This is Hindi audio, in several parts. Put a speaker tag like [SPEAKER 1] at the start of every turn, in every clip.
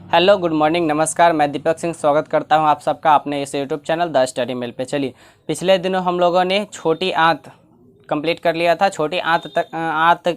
[SPEAKER 1] हेलो, गुड मॉर्निंग, नमस्कार। मैं दीपक सिंह स्वागत करता हूं आप सबका अपने इस यूट्यूब चैनल द स्टडी मिल पे। चलिए, पिछले दिनों हम लोगों ने छोटी आंत कंप्लीट कर लिया था। छोटी आंत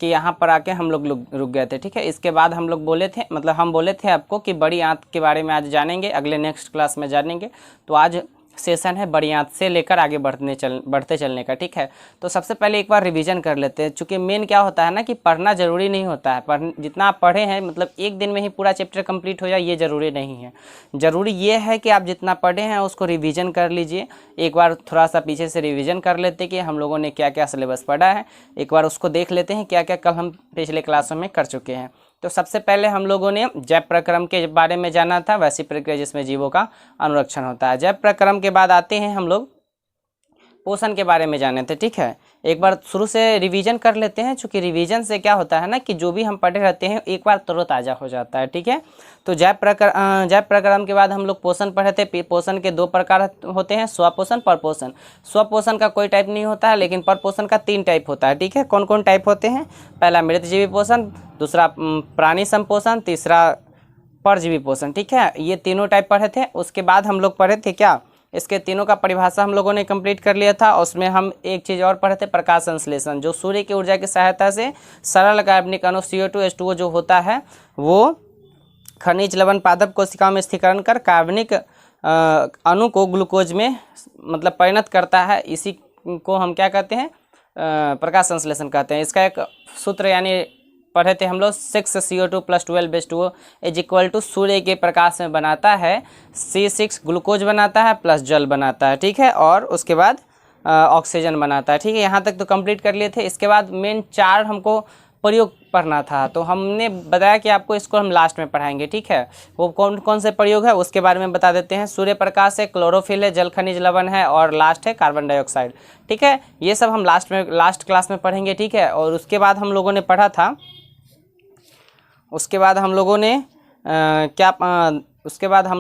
[SPEAKER 1] के यहाँ पर आके हम लोग रुक गए थे। ठीक है, इसके बाद हम लोग बोले थे, मतलब हम बोले थे आपको कि बड़ी आंत के बारे में आज जानेंगे, अगले नेक्स्ट क्लास में जानेंगे। तो आज सेशन है बड़ी आंत से लेकर आगे बढ़ते चलने का। ठीक है, तो सबसे पहले एक बार रिवीजन कर लेते हैं। चूँकि मेन क्या होता है ना कि पढ़ना ज़रूरी नहीं होता है। जितना आप पढ़े हैं, मतलब एक दिन में ही पूरा चैप्टर कंप्लीट हो जाए ये ज़रूरी नहीं है। ज़रूरी ये है कि आप जितना पढ़े हैं उसको रिवीजन कर लीजिए। एक बार थोड़ा सा पीछे से रिवीजन कर लेते कि हम लोगों ने क्या क्या सिलेबस पढ़ा है। एक बार उसको देख लेते हैं क्या क्या कल हम पिछले क्लासों में कर चुके हैं। तो सबसे पहले हम लोगों ने जैव प्रक्रम के बारे में जाना था, वैसी प्रक्रिया जिसमें जीवों का अनुरक्षण होता है। जैव प्रक्रम के बाद आते हैं हम लोग पोषण के बारे में जाने थे। ठीक है, एक बार शुरू से रिवीजन कर लेते हैं, क्योंकि रिवीजन से क्या होता है ना कि जो भी हम पढ़े रहते हैं एक बार तरोताज़ा हो जाता है। ठीक है, तो जैव प्रक्रम के बाद हम लोग पोषण पढ़े थे। पोषण के दो प्रकार होते हैं, स्वपोषण, परपोषण। स्वपोषण का कोई टाइप नहीं होता है, लेकिन परपोषण का 3 टाइप होता है। ठीक है, कौन कौन टाइप होते हैं? पहला मृतजीवी पोषण, दूसरा प्राणी संपोषण, तीसरा परजीवी पोषण। ठीक है, ये तीनों टाइप पढ़े थे। उसके बाद हम लोग पढ़े थे क्या, इसके तीनों का परिभाषा हम लोगों ने कंप्लीट कर लिया था। उसमें हम एक चीज़ और पढ़े थे, प्रकाश संश्लेषण, जो सूर्य की ऊर्जा की सहायता से सरल कार्बनिक अणु CO2 H2O जो होता है वो खनिज लवण पादप कोशिकाओं में स्थिरीकरण कर कार्बनिक अणु को ग्लूकोज में मतलब परिणत करता है। इसी को हम क्या कहते हैं? प्रकाश संश्लेषण कहते हैं। इसका एक सूत्र यानी पढ़े थे हम लोग, 6CO2 + 12 H2O = सूर्य के प्रकाश में बनाता है C6 ग्लूकोज बनाता है प्लस जल बनाता है। ठीक है, और उसके बाद ऑक्सीजन बनाता है। ठीक है, यहाँ तक तो कंप्लीट कर लिए थे। इसके बाद मेन 4 हमको प्रयोग पढ़ना था, तो हमने बताया कि आपको इसको हम लास्ट में पढ़ाएंगे। ठीक है, वो कौन कौन से प्रयोग है उसके बारे में बता देते हैं। सूर्य प्रकाश है, क्लोरोफिल है, जल खनिज लवण है और लास्ट है कार्बन डाइऑक्साइड। ठीक है, ये सब हम लास्ट क्लास में पढ़ेंगे। ठीक है, और उसके बाद हम लोगों ने पढ़ा था, उसके बाद हम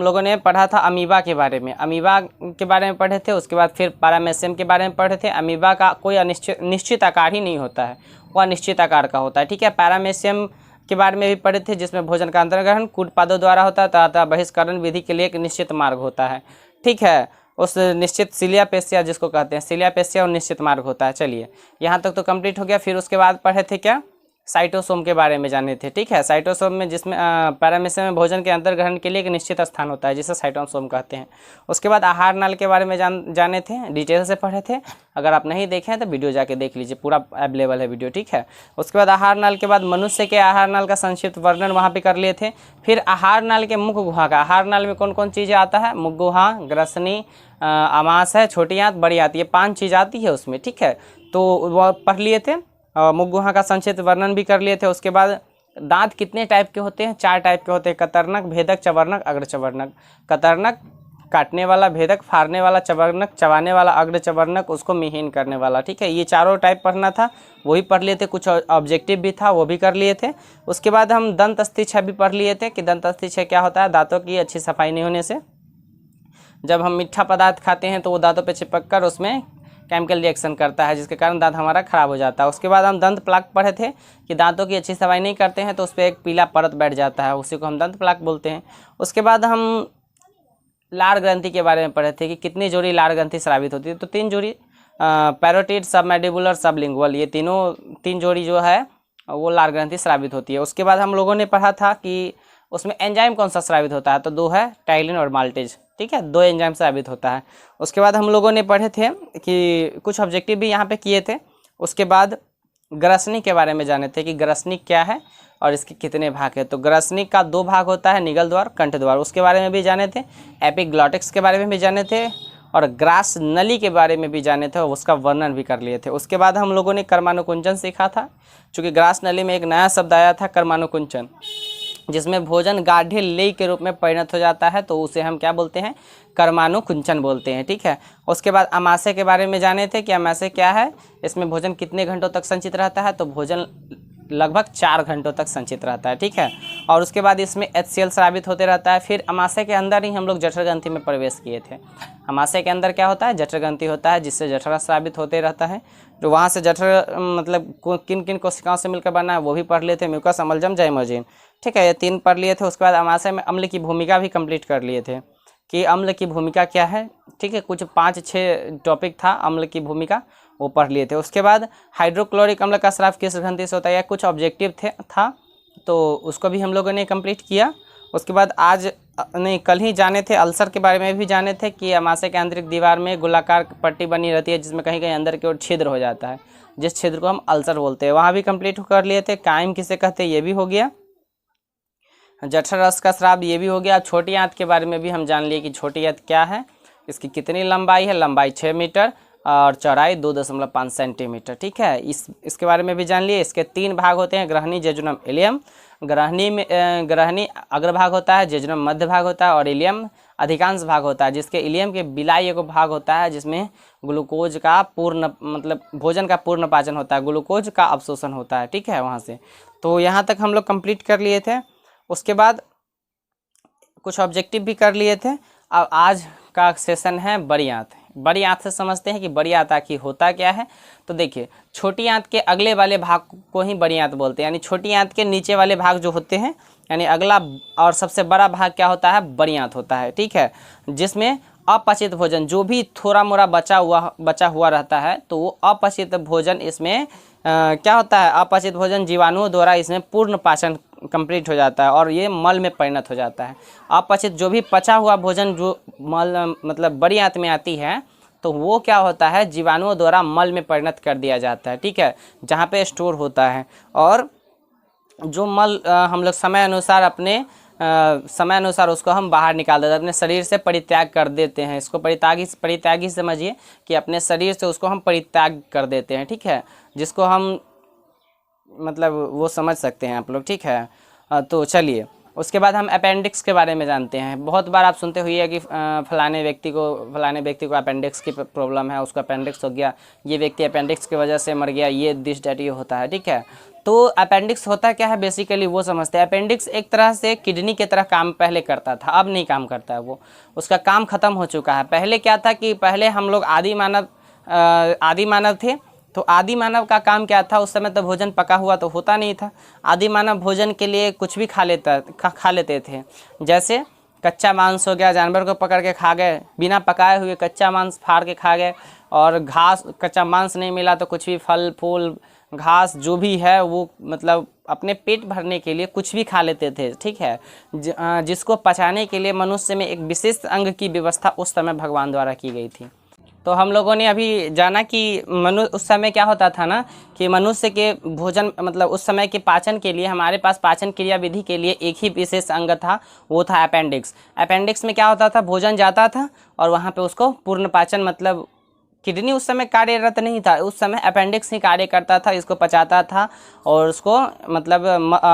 [SPEAKER 1] लोगों ने पढ़ा था अमीबा के बारे में। अमीबा के बारे में पढ़े थे। उसके बाद फिर पैरामेसियम के बारे में पढ़े थे। अमीबा का कोई निश्चित आकार ही नहीं होता है, वह निश्चित आकार का होता है। ठीक है, पैरामेसियम के बारे में भी पढ़े थे, जिसमें भोजन का अंतर्ग्रहण कूट पादों द्वारा होता है तथा बहिष्करण विधि के लिए एक निश्चित मार्ग होता है। ठीक है, उस निश्चित सिलियापेसिया जिसको कहते हैं, सिलियापेसिया और निश्चित मार्ग होता है। चलिए, यहाँ तक तो कंप्लीट हो गया। फिर उसके बाद पढ़े थे क्या, साइटोसोम के बारे में जाने थे। ठीक है, साइटोसोम में जिसमें पैरामेसियम में भोजन के अंतर्ग्रहण के लिए एक निश्चित स्थान होता है जिसे साइटोसोम कहते हैं। उसके बाद आहार नाल के बारे में जाने थे, डिटेल से पढ़े थे। अगर आप नहीं देखें तो वीडियो जाके देख लीजिए, पूरा अवेलेबल है वीडियो। ठीक है, उसके बाद आहार नाल के बाद मनुष्य के आहार नाल का संक्षिप्त वर्णन वहाँ पे कर लिए थे। फिर आहार नाल के मुख गुहा का, आहार नाल में कौन कौन चीज़ें आता है? मुख गुहा, ग्रसनी, आमाशय, छोटी आंत, बड़ी आंत, ये 5 चीज़ आती है उसमें। ठीक है, तो वो पढ़ लिए थे। मुख गुहा का संक्षिप्त वर्णन भी कर लिए थे। उसके बाद दांत कितने टाइप के होते हैं? 4 टाइप के होते हैं, कतरनक, भेदक, चवर्णक, अग्र चवर्णक। कतरनक काटने वाला, भेदक फाड़ने वाला, चवर्णक चबाने वाला, अग्र चवर्णक उसको मिहीन करने वाला। ठीक है, ये चारों टाइप पढ़ना था, वही पढ़ लिए थे। कुछ ऑब्जेक्टिव भी था, वो भी कर लिए थे। उसके बाद हम दंत अस्थिछय भी पढ़ लिए थे कि दंत अस्थिछय क्या होता है। दांतों की अच्छी सफाई नहीं होने से जब हम मीठा पदार्थ खाते हैं तो वो दांतों पे चिपक कर उसमें केमिकल रिएक्शन करता है, जिसके कारण दांत हमारा खराब हो जाता है। उसके बाद हम दंत प्लाक पढ़े थे कि दांतों की अच्छी सफाई नहीं करते हैं तो उस पर एक पीला परत बैठ जाता है, उसी को हम दंत प्लाक बोलते हैं। उसके बाद हम लार ग्रंथि के बारे में पढ़े थे कि कितनी जोड़ी लार ग्रंथि स्रावित होती है। तो 3 जोड़ी, पैरोटिड, सबमैंडिबुलर, सबलिंगुअल, ये 3 जोड़ी जो है वो लार ग्रंथि स्रावित होती है। उसके बाद हम लोगों ने पढ़ा था कि उसमें एंजाइम कौन सा स्रावित होता है, तो 2 है, टाइलिन और माल्टेज। ठीक है, 2 एंजाइम स्रावित होता है। उसके बाद हम लोगों ने पढ़े थे कि कुछ ऑब्जेक्टिव भी यहाँ पे किए थे। उसके बाद ग्रसनी के बारे में जाने थे कि ग्रसनी क्या है और इसके कितने भाग है। तो ग्रसनी का 2 भाग होता है, निगल द्वार, कंठ द्वार, उसके बारे में भी जाने थे। एपिग्लॉटिक्स के बारे में भी जाने थे और ग्रास नली के बारे में भी जाने थे और उसका वर्णन भी कर लिए थे। उसके बाद हम लोगों ने कर्मानुकुंचन सीखा था, चूँकि ग्रास नली में एक नया शब्द आया था कर्मानुकुंचन, जिसमें भोजन गाढ़े लेई के रूप में परिणत हो जाता है, तो उसे हम क्या बोलते हैं? कर्मानुकुंचन बोलते हैं। ठीक है, उसके बाद अमाशय के बारे में जाने थे कि अमाशय क्या है, इसमें भोजन कितने घंटों तक संचित रहता है। तो भोजन लगभग 4 घंटों तक संचित रहता है, ठीक है। और उसके बाद इसमें HCl स्रावित होते रहता है। फिर अमाशय के अंदर ही हम लोग जठर ग्रंथि में प्रवेश किए थे। अमाशय के अंदर क्या होता है, जठर ग्रंथि होता है, जिससे जठर स्रावित होते रहता है। तो वहाँ से जठर मतलब किन किन कोशिकाओं से मिलकर बना है वो भी पढ़ लिए थे, म्यूकस, अम्लजम, जाइमोजिन, ठीक है, ये 3 पढ़ लिए थे। उसके बाद अमाशय में अम्ल की भूमिका भी कंप्लीट कर लिए थे कि अम्ल की भूमिका क्या है, ठीक है, कुछ 5-6 टॉपिक था अम्ल की भूमिका, वो पढ़ लिए थे। उसके बाद हाइड्रोक्लोरिक अम्ल का स्राव किस ग्रंथि से होता है, या कुछ ऑब्जेक्टिव था, तो उसको भी हम लोगों ने कंप्लीट किया। उसके बाद आज नहीं कल ही जाने थे अल्सर के बारे में भी जाने थे कि अमाशय के आंतरिक दीवार में गोलाकार पट्टी बनी रहती है जिसमें कहीं कहीं अंदर की ओर छिद्र हो जाता है, जिस छिद्र को हम अल्सर बोलते हैं, वहाँ भी कंप्लीट कर लिए थे। कायम किसे कहते हैं ये भी हो गया। जठर रस का स्राव ये भी हो गया। छोटी आंत के बारे में भी हम जान लिए कि छोटी आंत क्या है, इसकी कितनी लंबाई है, लंबाई 6 मीटर और चौड़ाई 2.5 सेंटीमीटर, ठीक है। इसके बारे में भी जान लिए। इसके 3 भाग होते हैं, ग्रहणी, जेजुनम, इलियम। ग्रहणी अग्रभाग होता है, जेजुनम मध्य भाग होता है और इलियम अधिकांश भाग होता है, जिसके इलियम के बिलाई एक भाग होता है जिसमें ग्लूकोज का पूर्ण मतलब भोजन का पूर्ण पाचन होता है, ग्लूकोज का अवशोषण होता है, ठीक है। वहाँ से तो यहाँ तक हम लोग कंप्लीट कर लिए थे। उसके बाद कुछ ऑब्जेक्टिव भी कर लिए थे। अब आज का सेशन है बड़ी आंत। बड़ी आंत से समझते हैं कि बड़ी आंत आखिर होता क्या है। तो देखिए, छोटी आंत के अगले वाले भाग को ही बड़ी आंत बोलते हैं, यानी छोटी आंत के नीचे वाले भाग जो होते हैं, यानी अगला और सबसे बड़ा भाग क्या होता है, बड़ी आंत होता है, ठीक है। जिसमें अपचित भोजन जो भी थोड़ा मोड़ा बचा हुआ रहता है, तो वो अपचित भोजन इसमें क्या होता है, अपचित भोजन जीवाणुओं द्वारा इसमें पूर्ण पाचन कंप्लीट हो जाता है और ये मल में परिणत हो जाता है। अपचित जो भी पचा हुआ भोजन जो मल मतलब बड़ी आंत में आती है, तो वो क्या होता है, जीवाणुओं द्वारा मल में परिणत कर दिया जाता है, ठीक है, जहाँ पे स्टोर होता है। और जो मल हम लोग समय अनुसार उसको हम बाहर निकाल देते हैं, अपने शरीर से परित्याग कर देते हैं। इसको परित्यागी समझिए कि अपने शरीर से उसको हम परित्याग कर देते हैं, ठीक है, जिसको हम मतलब वो समझ सकते हैं आप लोग, ठीक है। तो चलिए, उसके बाद हम अपेंडिक्स के बारे में जानते हैं। बहुत बार आप सुनते हुए कि फलाने व्यक्ति को अपेंडिक्स की प्रॉब्लम है, उसको अपेंडिक्स हो गया, ये व्यक्ति अपेंडिक्स की वजह से मर गया, ये दिस डैट ये होता है, ठीक है। तो अपेंडिक्स होता क्या है, बेसिकली वो समझते हैं। अपेंडिक्स एक तरह से किडनी की तरह काम पहले करता था, अब नहीं काम करता है, वो उसका काम खत्म हो चुका है। पहले क्या था कि पहले हम लोग आदि मानव थे, तो आदि मानव का काम क्या था, उस समय तो भोजन पका हुआ तो होता नहीं था। आदि मानव भोजन के लिए कुछ भी खा लेते थे, जैसे कच्चा मांस हो गया, जानवर को पकड़ के खा गए, बिना पकाए हुए कच्चा मांस फाड़ के खा गए, और घास, कच्चा मांस नहीं मिला तो कुछ भी फल फूल घास जो भी है वो मतलब अपने पेट भरने के लिए कुछ भी खा लेते थे, ठीक है। जिसको पचाने के लिए मनुष्य में एक विशेष अंग की व्यवस्था उस समय भगवान द्वारा की गई थी। तो हम लोगों ने अभी जाना कि उस समय क्या होता था ना, कि मनुष्य के भोजन मतलब उस समय के पाचन के लिए हमारे पास पाचन क्रिया विधि के लिए एक ही विशेष अंग था, वो था अपेंडिक्स। अपेंडिक्स में क्या होता था, भोजन जाता था और वहाँ पे उसको पूर्ण पाचन मतलब किडनी उस समय कार्यरत नहीं था, उस समय अपेंडिक्स ही कार्य करता था, इसको पचाता था और उसको मतलब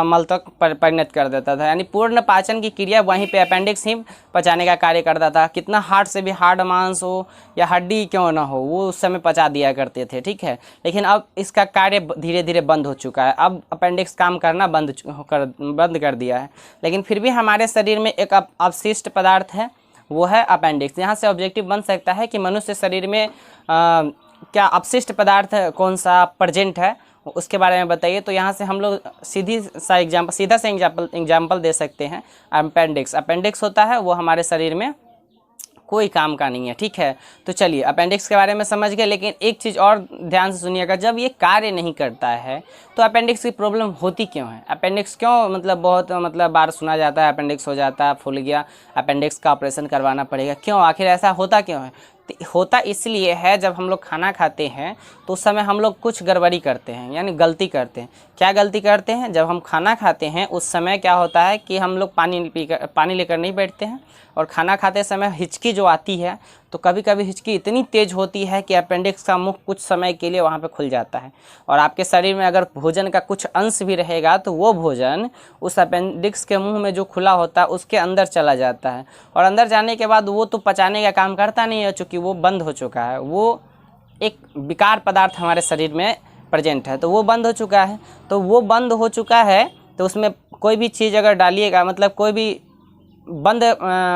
[SPEAKER 1] मल तक परिणत कर देता था, यानी पूर्ण पाचन की क्रिया वहीं पे अपेंडिक्स ही पचाने का कार्य करता था। कितना हार्ड से भी हार्ड मांस हो या हड्डी क्यों ना हो, वो उस समय पचा दिया करते थे, ठीक है। लेकिन अब इसका कार्य धीरे धीरे बंद हो चुका है, अब अपेंडिक्स काम करना बंद कर दिया है। लेकिन फिर भी हमारे शरीर में एक अवशिष्ट पदार्थ है, वो है अपेंडिक्स। यहाँ से ऑब्जेक्टिव बन सकता है कि मनुष्य शरीर में क्या अवशिष्ट पदार्थ कौन सा प्रेजेंट है, उसके बारे में बताइए। तो यहाँ से हम लोग सीधा सा एग्जाम्पल दे सकते हैं। अपेंडिक्स होता है वो हमारे शरीर में कोई काम का नहीं है, ठीक है। तो चलिए अपेंडिक्स के बारे में समझ गए, लेकिन एक चीज़ और ध्यान से सुनिएगा, जब ये कार्य नहीं करता है तो अपेंडिक्स की प्रॉब्लम होती क्यों है। अपेंडिक्स क्यों मतलब बहुत बार सुना जाता है, अपेंडिक्स हो जाता है, फूल गया, अपेंडिक्स का ऑपरेशन करवाना पड़ेगा, क्यों, आखिर ऐसा होता क्यों है। होता इसलिए है, जब हम लोग खाना खाते हैं तो उस समय हम लोग कुछ गड़बड़ी करते हैं, यानी गलती करते हैं। क्या गलती करते हैं, जब हम खाना खाते हैं उस समय क्या होता है कि हम लोग पानी लेकर नहीं बैठते हैं, और खाना खाते समय हिचकी जो आती है, तो कभी कभी हिचकी इतनी तेज़ होती है कि अपेंडिक्स का मुख कुछ समय के लिए वहाँ पे खुल जाता है, और आपके शरीर में अगर भोजन का कुछ अंश भी रहेगा तो वो भोजन उस अपेंडिक्स के मुंह में जो खुला होता है उसके अंदर चला जाता है, और अंदर जाने के बाद वो तो पचाने का काम करता नहीं है, चूँकि वो बंद हो चुका है, वो एक विकार पदार्थ हमारे शरीर में प्रेजेंट है, तो वो बंद हो चुका है। तो वो बंद हो चुका है तो उसमें कोई भी चीज़ अगर डालिएगा, मतलब कोई भी बंद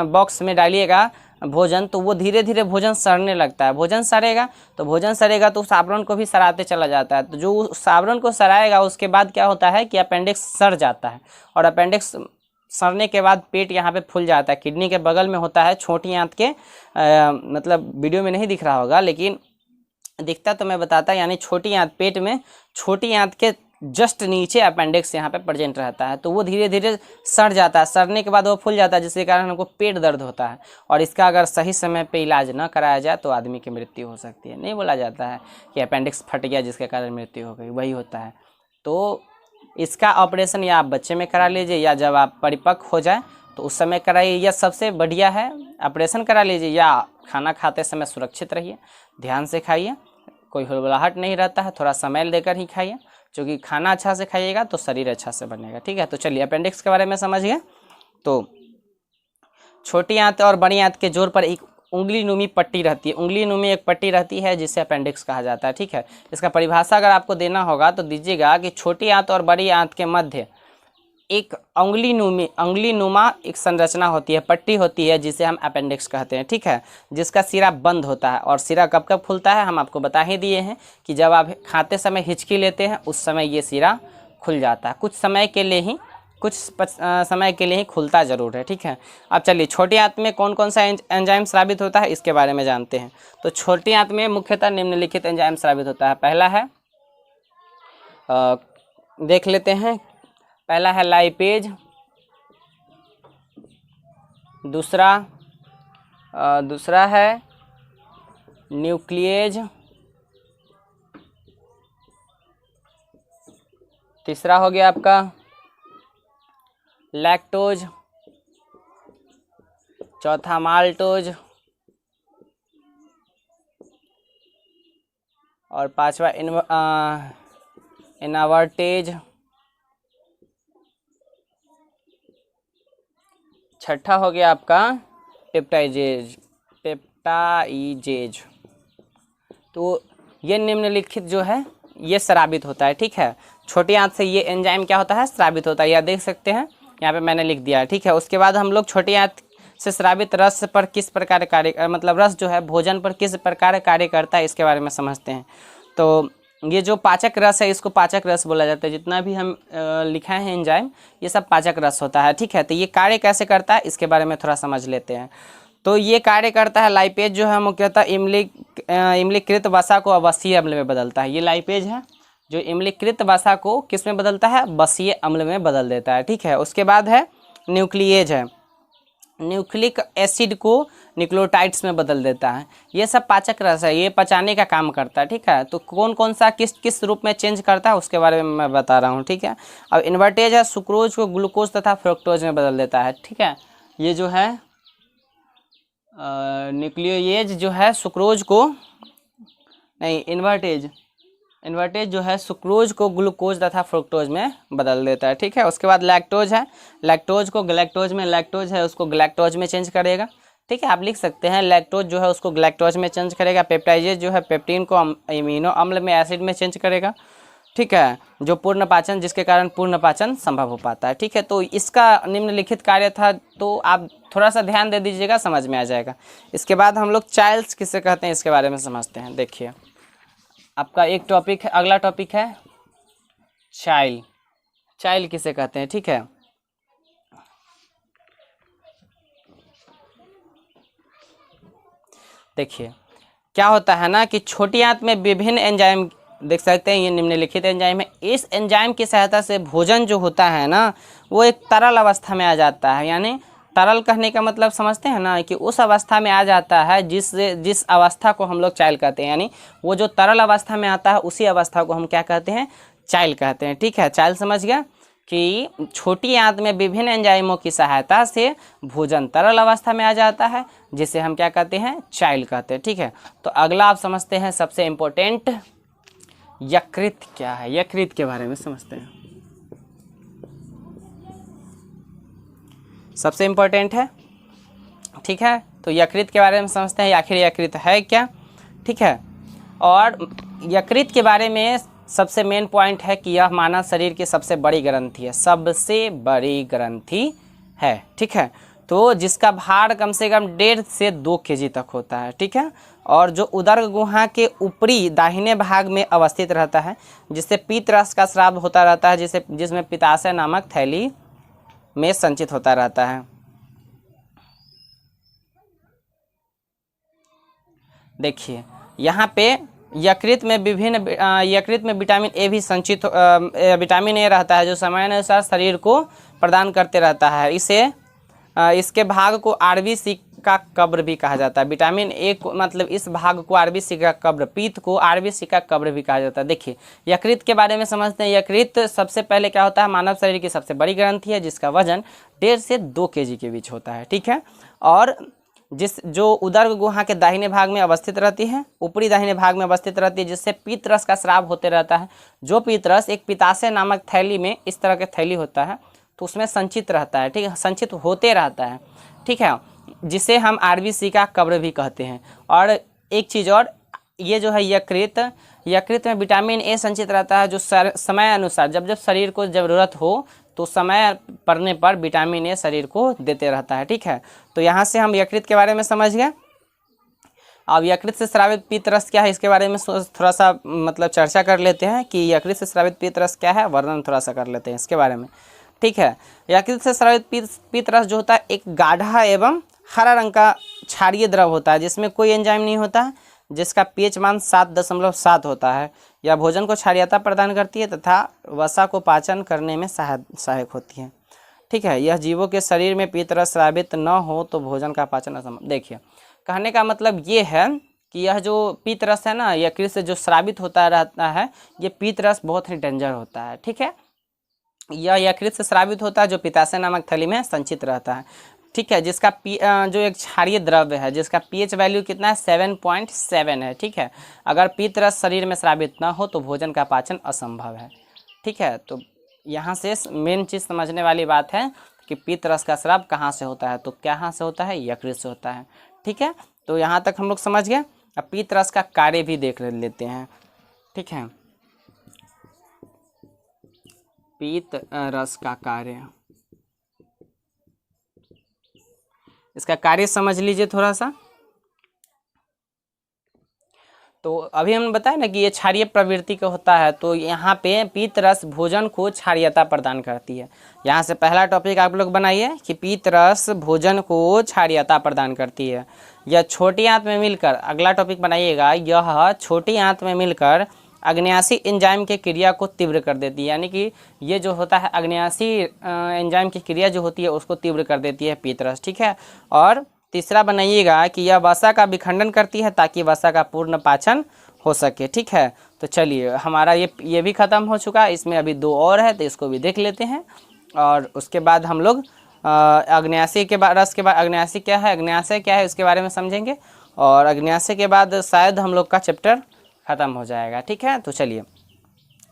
[SPEAKER 1] बॉक्स में डालिएगा भोजन, तो वो धीरे धीरे भोजन सड़ने लगता है। भोजन सड़ेगा तो उस आवरण को भी सड़ाते चला जाता है। तो जो उस आवरण को सड़ाएगा उसके बाद क्या होता है कि अपेंडिक्स सड़ जाता है, और अपेंडिक्स सड़ने के बाद पेट यहाँ पे फूल जाता है। किडनी के बगल में होता है, छोटी आंत के मतलब वीडियो में नहीं दिख रहा होगा, लेकिन दिखता तो मैं बताता, यानी छोटी आंत, पेट में छोटी आंत के जस्ट नीचे अपेंडिक्स यहाँ पे प्रेजेंट रहता है। तो वो धीरे धीरे सड़ जाता है, सड़ने के बाद वो फूल जाता है, जिसके कारण हमको पेट दर्द होता है। और इसका अगर सही समय पे इलाज न कराया जाए तो आदमी की मृत्यु हो सकती है। नहीं बोला जाता है कि अपेंडिक्स फट गया जिसके कारण मृत्यु हो गई, वही होता है। तो इसका ऑपरेशन या आप बच्चे में करा लीजिए, या जब आप परिपक्व हो जाए तो उस समय कराइए, या सबसे बढ़िया है ऑपरेशन करा लीजिए, या खाना खाते समय सुरक्षित रहिए, ध्यान से खाइए, कोई हुड़बड़ाहट नहीं रहता है, थोड़ा समय देकर ही खाइए, क्योंकि खाना अच्छा से खाइएगा तो शरीर अच्छा से बनेगा। ठीक है, तो चलिए अपेंडिक्स के बारे में समझ गए। तो छोटी आंत और बड़ी आंत के जोड़ पर एक उंगली नुमी पट्टी रहती है, उंगली नुमी एक पट्टी रहती है जिसे अपेंडिक्स कहा जाता है। ठीक है, इसका परिभाषा अगर आपको देना होगा तो दीजिएगा कि छोटी आंत और बड़ी आंत के मध्य एक उंगली नुमा एक संरचना होती है, पट्टी होती है, जिसे हम अपेंडिक्स कहते हैं। ठीक है, जिसका सिरा बंद होता है। और सिरा कब कब खुलता है हम आपको बता ही दिए हैं कि जब आप खाते समय हिचकी लेते हैं उस समय ये सिरा खुल जाता है, कुछ समय के लिए ही खुलता ज़रूर है। ठीक है, अब चलिए छोटी आंत में कौन कौन सा एंजाइम स्रावित होता है इसके बारे में जानते हैं। तो छोटी आंत में मुख्यतः निम्नलिखित एंजाइम स्रावित होता है। पहला है देख लेते हैं, पहला है लाइपेज, दूसरा है न्यूक्लिएज, तीसरा हो गया आपका लैक्टोज, चौथा माल्टोज, और पांचवा इनवर्टेज, छठा हो गया आपका पेप्टाइजेज। तो ये निम्नलिखित जो है ये स्रावित होता है। ठीक है, छोटी आंत से ये एंजाइम क्या होता है, स्रावित होता है, या देख सकते हैं यहाँ पे मैंने लिख दिया है। ठीक है, उसके बाद हम लोग छोटी आंत से स्रावित रस पर किस प्रकार कार्य, मतलब रस जो है भोजन पर किस प्रकार कार्य करता है इसके बारे में समझते हैं। तो ये जो पाचक रस है इसको पाचक रस बोला जाता है। जितना भी हम लिखा है एंजाइम ये सब पाचक रस होता है। ठीक है, तो ये कार्य कैसे करता है इसके बारे में थोड़ा समझ लेते हैं। तो ये कार्य करता है, लाइपेज जो है मुख्यतः इम्लीकृत वसा को अवसीय अम्ल में बदलता है। ये लाइपेज है जो इम्लीकृत वसा को किस में बदलता है, बसीय अम्ल में बदल देता है। ठीक है, उसके बाद है न्यूक्लिएज है, न्यूक्लिक एसिड को न्यूक्लियोटाइड्स में बदल देता है। ये सब पाचक रस है, ये पचाने का काम करता है। ठीक है, तो कौन कौन सा किस किस रूप में चेंज करता है उसके बारे में मैं बता रहा हूँ। ठीक है, अब इन्वर्टेज है, सुक्रोज को ग्लूकोज तथा फ्रुक्टोज में बदल देता है। ठीक है, ये जो है न्यूक्लियोएज जो है सुक्रोज को नहीं, इन्वर्टेज जो है सुक्रोज को ग्लूकोज तथा फ्रुक्टोज में बदल देता है। ठीक है, उसके बाद लैक्टोज है, लैक्टोज को ग्लैक्टोज में, लैक्टोज है उसको ग्लैक्टोज में चेंज करेगा। ठीक है, आप लिख सकते हैं लैक्टोज जो है उसको ग्लैक्टोज में चेंज करेगा। पेप्टाइजेज जो है पेप्टीन को अमीनो अम्ल में, एसिड में चेंज करेगा। ठीक है, जो पूर्ण पाचन, जिसके कारण पूर्ण पाचन संभव हो पाता है। ठीक है, तो इसका निम्नलिखित कार्य था, तो आप थोड़ा सा ध्यान दे दीजिएगा, समझ में आ जाएगा। इसके बाद हम लोग चाइल्ड्स किसे कहते हैं इसके बारे में समझते हैं। देखिए आपका एक टॉपिक है, अगला टॉपिक है चाइल्ड किसे कहते हैं। ठीक है, देखिए क्या होता है ना कि छोटी आंत में विभिन्न एंजाइम देख सकते हैं, ये निम्नलिखित एंजाइम है। इस एंजाइम की सहायता से भोजन जो होता है ना वो एक तरल अवस्था में आ जाता है। यानी तरल कहने का मतलब समझते हैं ना कि उस अवस्था में आ जाता है जिस अवस्था को हम लोग चाइल्ड कहते हैं। यानी वो जो तरल अवस्था में आता है उसी अवस्था को हम क्या कहते हैं, चाइल्ड कहते हैं। ठीक है, चाइल्ड समझ गया कि छोटी आंत में विभिन्न एंजाइमों की सहायता से भोजन तरल अवस्था में आ जाता है, जिसे हम क्या कहते हैं, चाइल्ड कहते हैं। ठीक है, तो अगला आप समझते हैं सबसे इम्पोर्टेंट यकृत क्या है, यकृत के बारे में समझते हैं। सबसे इम्पोर्टेंट है। ठीक है, तो यकृत के बारे में समझते हैं, आखिर यकृत है क्या। ठीक है, और यकृत के बारे में सबसे मेन पॉइंट है कि यह मानव शरीर की सबसे बड़ी ग्रंथि है, सबसे बड़ी ग्रंथि है, ठीक है। तो जिसका भार कम से कम 1.5 से 2 केजी तक होता है, ठीक है। और जो उदर गुहा के ऊपरी दाहिने भाग में अवस्थित रहता है, जिससे पीत रस का स्राव होता रहता है, जिसमें पित्ताशय नामक थैली में संचित होता रहता है। देखिए यहाँ पे यकृत में विटामिन ए भी संचित विटामिन ए रहता है, जो समयानुसार शरीर को प्रदान करते रहता है। इसके भाग को आरबीसी का कब्र भी कहा जाता है। विटामिन ए को मतलब इस भाग को आरबीसी का कब्र, पीत को आरबीसी का कब्र भी कहा जाता है। देखिए यकृत के बारे में समझते हैं। यकृत सबसे पहले क्या होता है, मानव शरीर की सबसे बड़ी ग्रंथि है, जिसका वजन 1.5 से 2 केजी के बीच होता है, ठीक है। और जो उदर गुहा के दाहिने भाग में अवस्थित रहती है, ऊपरी दाहिने भाग में अवस्थित रहती है, जिससे पीत रस का स्राव होते रहता है। जो पीत रस एक पित्ताशय नामक थैली में, इस तरह के थैली होता है, तो उसमें संचित रहता है, ठीक है, संचित होते रहता है, ठीक है, जिसे हम आरबीसी का कब्र भी कहते हैं। और एक चीज़ और, ये जो है यकृत में विटामिन ए संचित रहता है, जो समय अनुसार जब शरीर को ज़रूरत हो तो समय पड़ने पर विटामिन ए शरीर को देते रहता है, ठीक है। तो यहाँ से हम यकृत के बारे में समझ गए। अब यकृत से स्रावित पीत रस क्या है, इसके बारे में थोड़ा सा मतलब चर्चा कर लेते हैं कि यकृत से स्रावित पीत रस क्या है, वर्णन थोड़ा सा कर लेते हैं इसके बारे में, ठीक है। यकृत से स्रावित पीत रस जो होता है, एक गाढ़ा एवं हरा रंग का क्षारीय द्रव होता है, जिसमें कोई एंजाइम नहीं होता है, जिसका पीएच मान 7.7 होता है। यह भोजन को क्षारीयता प्रदान करती है तथा वसा को पाचन करने में सहायक होती है, ठीक है। यह जीवों के शरीर में पीत रस स्रावित न हो तो भोजन का पाचन असंभव। देखिए कहने का मतलब ये है कि यह जो पीत रस है ना, यकृत से जो स्रावित होता रहता है, ये पीत रस बहुत ही डेंजर होता है, ठीक है। यह यकृत से स्रावित होता है, जो पित्ताशय नामक थैली में संचित रहता है, ठीक है। जिसका जो एक क्षारीय द्रव्य है, जिसका पीएच वैल्यू कितना है, 7.7 है, ठीक है। अगर पीत रस शरीर में स्रावित ना हो तो भोजन का पाचन असंभव है, ठीक है। तो यहाँ से मेन चीज़ समझने वाली बात है कि पीत रस का स्राव कहाँ से होता है, तो कहाँ से होता है, यकृत से होता है, ठीक है। तो यहाँ तक हम लोग समझ गए। अब पीत रस का कार्य भी देख लेते हैं, ठीक है। पीत रस का कार्य, इसका कार्य समझ लीजिए थोड़ा सा। तो अभी हम बताए ना कि ये क्षारीय प्रवृत्ति का होता है, तो यहाँ पे पीत रस भोजन को क्षारीयता प्रदान करती है। यहाँ से पहला टॉपिक आप लोग बनाइए कि पीत रस भोजन को क्षारीयता प्रदान करती है। यह छोटी आंत में मिलकर, अगला टॉपिक बनाइएगा, यह छोटी आंत में मिलकर अग्न्यासी एंजाइम की क्रिया को तीव्र कर देती है। यानी कि ये जो होता है अग्न्यासी एंजाइम की क्रिया जो होती है उसको तीव्र कर देती है पीत रस, ठीक है। और तीसरा बनाइएगा कि यह वसा का विखंडन करती है ताकि वसा का पूर्ण पाचन हो सके, ठीक है। तो चलिए हमारा ये भी ख़त्म हो चुका है, इसमें अभी 2 और है, तो इसको भी देख लेते हैं। और उसके बाद हम लोग अग्न्यासी के बाद रस के बाद अग्न्यासी क्या है, अग्न्याशय क्या है, उसके बारे में समझेंगे। और अग्न्याशय के बाद शायद हम लोग का चैप्टर ख़त्म हो जाएगा, ठीक है। तो चलिए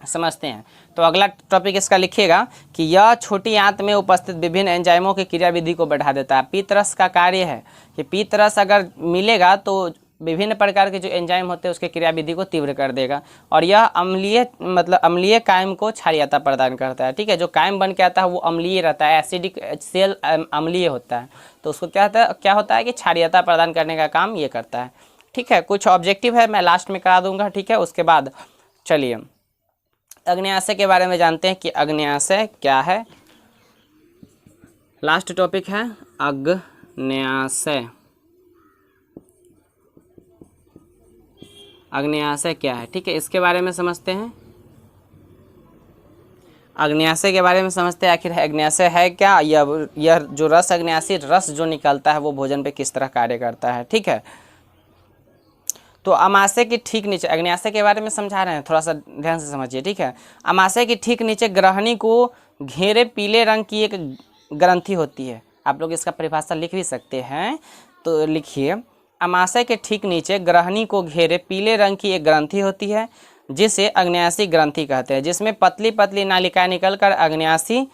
[SPEAKER 1] समझते हैं। तो अगला टॉपिक इसका लिखिएगा कि यह छोटी आंत में उपस्थित विभिन्न एंजाइमों की क्रियाविधि को बढ़ा देता है। पीत रस का कार्य है कि पीत रस अगर मिलेगा तो विभिन्न प्रकार के जो एंजाइम होते हैं उसके क्रियाविधि को तीव्र कर देगा। और यह अम्लीय कायम को क्षारीयता प्रदान करता है, ठीक है। जो कायम बन के आता है वो अम्लीय रहता है, एसिडिक सेल अम्लीय होता है, तो उसको क्या होता है कि क्षारीयता प्रदान करने का काम ये करता है, ठीक है। कुछ ऑब्जेक्टिव है, मैं लास्ट में करा दूंगा, ठीक है। उसके बाद चलिए अग्न्याशय के बारे में जानते हैं कि अग्न्याशय क्या है। लास्ट टॉपिक है अग्न्याशय। अग्न्याशय क्या है, ठीक है, इसके बारे में समझते हैं। अग्न्याशय के बारे में समझते हैं आखिर अग्न्याशय है क्या, यह जो रस अग्न्यासी रस जो निकलता है वो भोजन पे किस तरह कार्य करता है, ठीक है। तो अमाशय के ठीक नीचे, अग्न्याशय के बारे में समझा रहे हैं, थोड़ा सा ध्यान से समझिए, ठीक है। अमाशय के ठीक नीचे ग्रहणी को घेरे पीले रंग की एक ग्रंथि होती है। आप लोग इसका परिभाषा लिख भी सकते हैं, तो लिखिए अमाशय के ठीक नीचे ग्रहणी को घेरे पीले रंग की एक ग्रंथि होती है जिसे अग्न्यासी ग्रंथि कहते हैं, जिसमें पतली पतली नालिकाएं निकलकर अग्न्यासी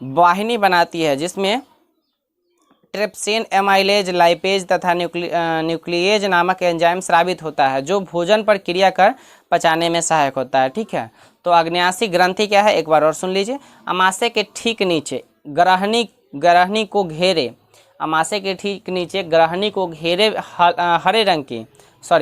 [SPEAKER 1] वाहिनी बनाती है, जिसमें ट्रिप्सिन, एमाइलेज, लाइपेज तथा न्यूक्लिएज नामक एंजाइम स्रावित होता है जो भोजन पर क्रिया कर पचाने में सहायक होता है। ठीक है, तो अग्न्याशी ग्रंथि क्या है, एक बार और सुन लीजिए। अमाशय के ठीक नीचे ग्रहणी को घेरे, अमाशय के ठीक नीचे ग्रहणी को घेरे हरे रंग की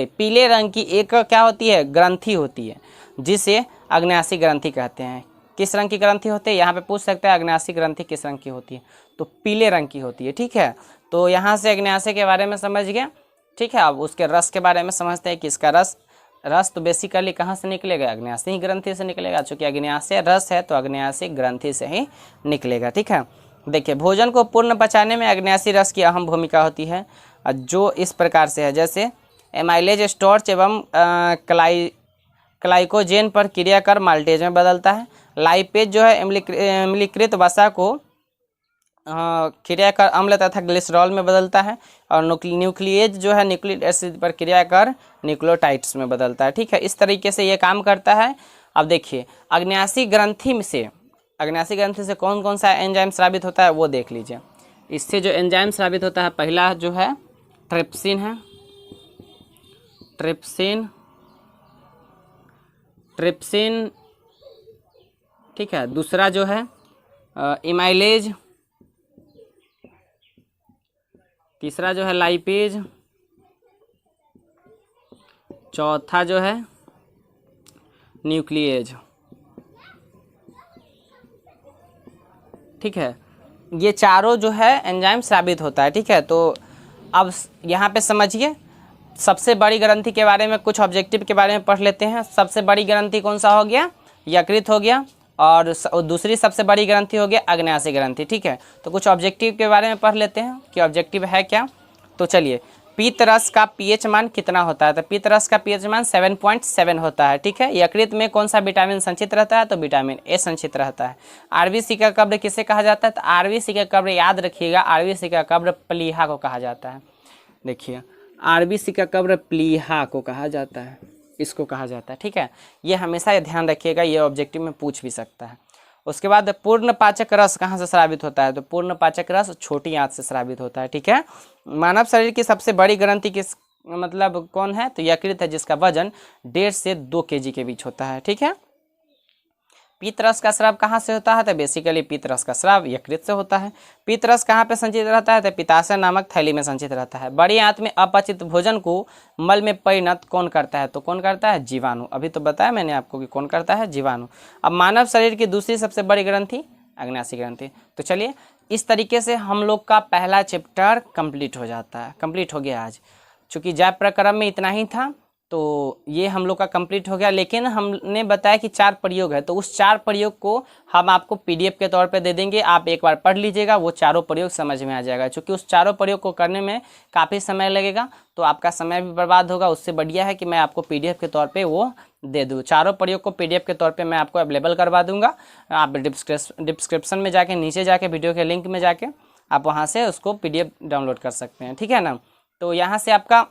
[SPEAKER 1] पीले रंग की एक क्या होती है, ग्रंथि होती है, जिसे अग्न्याशी ग्रंथि कहते हैं। किस रंग की ग्रंथि होती है, यहाँ पे पूछ सकते हैं अग्न्याशी ग्रंथि किस रंग की होती है, तो पीले रंग की होती है। ठीक है, तो यहाँ से अग्न्याशय के बारे में समझ गए। ठीक है, अब उसके रस के बारे में समझते हैं कि इसका रस तो बेसिकली कहाँ से निकलेगा, अग्न्याशी ग्रंथि से निकलेगा। चूँकि अग्न्याशय रस है तो अग्न्याशी ग्रंथि से ही निकलेगा। ठीक है, देखिए भोजन को पूर्ण पचाने में अग्न्याशी रस की अहम भूमिका होती है, जो इस प्रकार से है, जैसे एमाइलेज स्टार्च एवं ग्लाइकोजेन पर क्रिया कर माल्टेज में बदलता है। लाइपेज जो है अम्लीकृत वसा को क्रिया कर अम्ल तथा ग्लिसरॉल में बदलता है। और न्यूक्लिएज जो है न्यूक्लिक एसिड पर क्रिया कर न्यूक्लियोटाइड्स में बदलता है। ठीक है, इस तरीके से ये काम करता है। अब देखिए अग्न्याशी ग्रंथि से कौन कौन सा एंजाइम स्रावित होता है वो देख लीजिए। इससे जो एंजाइम स्रावित होता है, पहला जो है ट्रिप्सिन है, ट्रिप्सिन। ठीक है, दूसरा जो है इमाइलेज, तीसरा जो है लाइपेज, चौथा जो है न्यूक्लिएज। ठीक है, ये चारों जो है एंजाइम स्रावित होता है। ठीक है, तो अब यहाँ पे समझिए सबसे बड़ी ग्रंथि के बारे में, कुछ ऑब्जेक्टिव के बारे में पढ़ लेते हैं। सबसे बड़ी ग्रंथि कौन सा हो गया, यकृत हो गया, और दूसरी सबसे बड़ी ग्रंथि हो गया अग्न्याशी ग्रंथि। ठीक है, तो कुछ ऑब्जेक्टिव के बारे में पढ़ लेते हैं कि ऑब्जेक्टिव है क्या। तो चलिए, पीत रस का पीएच मान कितना होता है, तो पीत रस का पीएच मान 7.7 होता है। ठीक है, यकृत में कौन सा विटामिन संचित रहता है, तो विटामिन ए संचित रहता है। आरबीसी का कब्र किसे कहा जाता है, तो आरबीसी का कब्र याद रखिएगा, आरबीसी का कब्र प्लीहा को कहा जाता है। देखिए आरबीसी का कब्र प्लीहा को कहा जाता है, इसको कहा जाता है। ठीक है, ये हमेशा ये ध्यान रखिएगा, ये ऑब्जेक्टिव में पूछ भी सकता है। उसके बाद पूर्ण पाचक रस कहाँ से स्रावित होता है, तो पूर्ण पाचक रस छोटी आंत से स्रावित होता है। ठीक है, मानव शरीर की सबसे बड़ी ग्रंथि किस मतलब कौन है, तो यकृत है, जिसका वजन 1.5 से 2 kg के बीच होता है। ठीक है, पीतरस का स्राव कहाँ से होता है, तो बेसिकली पीतरस का स्राव यकृत से होता है। पीतरस कहाँ पे संचित रहता है, तो पित्ताशय नामक थैली में संचित रहता है। बड़ी आंत में अपचित भोजन को मल में परिणत कौन करता है, तो कौन करता है, जीवाणु। अभी तो बताया मैंने आपको कि कौन करता है, जीवाणु। अब मानव शरीर की दूसरी सबसे बड़ी ग्रंथि अग्न्याशी ग्रंथि। तो चलिए इस तरीके से हम लोग का पहला चैप्टर कंप्लीट हो गया आज। चूँकि जैव प्रक्रम में इतना ही था तो ये हम लोग का कंप्लीट हो गया, लेकिन हमने बताया कि 4 प्रयोग है, तो उस 4 प्रयोग को हम आपको पीडीएफ के तौर पे दे देंगे। आप एक बार पढ़ लीजिएगा, वो चारों प्रयोग समझ में आ जाएगा। क्योंकि उस चारों प्रयोग को करने में काफ़ी समय लगेगा, तो आपका समय भी बर्बाद होगा। उससे बढ़िया है कि मैं आपको पीडीएफ के तौर पे वो दे दूँ। चारों प्रयोग को पीडीएफ के तौर पे मैं आपको अवेलेबल करवा दूँगा। आप डिस्क्रिप्शन में जाके, नीचे जाके, वीडियो के लिंक में जाके आप वहाँ से उसको पीडीएफ डाउनलोड कर सकते हैं। ठीक है ना, तो यहाँ से आपका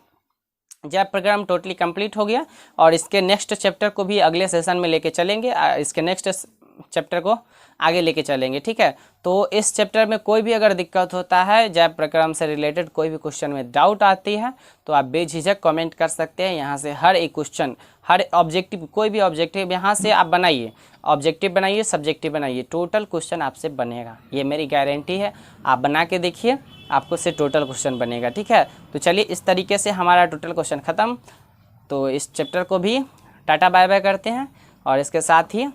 [SPEAKER 1] जैव प्रोग्राम टोटली कंप्लीट हो गया, और इसके नेक्स्ट चैप्टर को भी अगले सेशन में लेके चलेंगे। इसके नेक्स्ट चैप्टर को आगे लेके चलेंगे। ठीक है, तो इस चैप्टर में कोई भी अगर दिक्कत होता है, जैव प्रक्रम से रिलेटेड कोई भी क्वेश्चन में डाउट आती है, तो आप बेझिझक कमेंट कर सकते हैं। यहाँ से हर एक क्वेश्चन, हर ऑब्जेक्टिव, कोई भी ऑब्जेक्टिव यहाँ से आप बनाइए, ऑब्जेक्टिव बनाइए, सब्जेक्टिव बनाइए, टोटल क्वेश्चन आपसे बनेगा, ये मेरी गारंटी है। आप बना के देखिए, आपको से टोटल क्वेश्चन बनेगा। ठीक है, तो चलिए इस तरीके से हमारा टोटल क्वेश्चन ख़त्म। तो इस चैप्टर को भी टाटा बाय बाय करते हैं, और इसके साथ ही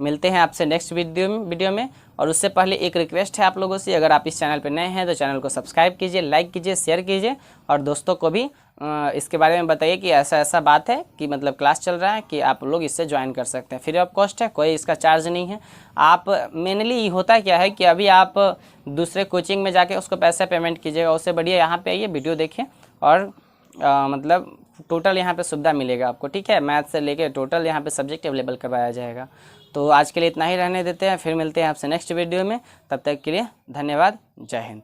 [SPEAKER 1] मिलते हैं आपसे नेक्स्ट वीडियो में। और उससे पहले एक रिक्वेस्ट है आप लोगों से, अगर आप इस चैनल पर नए हैं तो चैनल को सब्सक्राइब कीजिए, लाइक कीजिए, शेयर कीजिए, और दोस्तों को भी इसके बारे में बताइए कि ऐसा बात है कि मतलब क्लास चल रहा है कि आप लोग इससे ज्वाइन कर सकते हैं। फ्री ऑफ कॉस्ट है, कोई इसका चार्ज नहीं है। आप मेनली होता क्या है कि अभी आप दूसरे कोचिंग में जाके उसको पैसा पेमेंट कीजिएगा, उससे बढ़िया यहाँ पे आइए, वीडियो देखिए, और मतलब टोटल यहाँ पे सुविधा मिलेगा आपको। ठीक है, मैथ से लेके टोटल यहाँ पे सब्जेक्ट अवेलेबल करवाया जाएगा। तो आज के लिए इतना ही रहने देते हैं, फिर मिलते हैं आपसे नेक्स्ट वीडियो में। तब तक के लिए धन्यवाद, जय हिंद।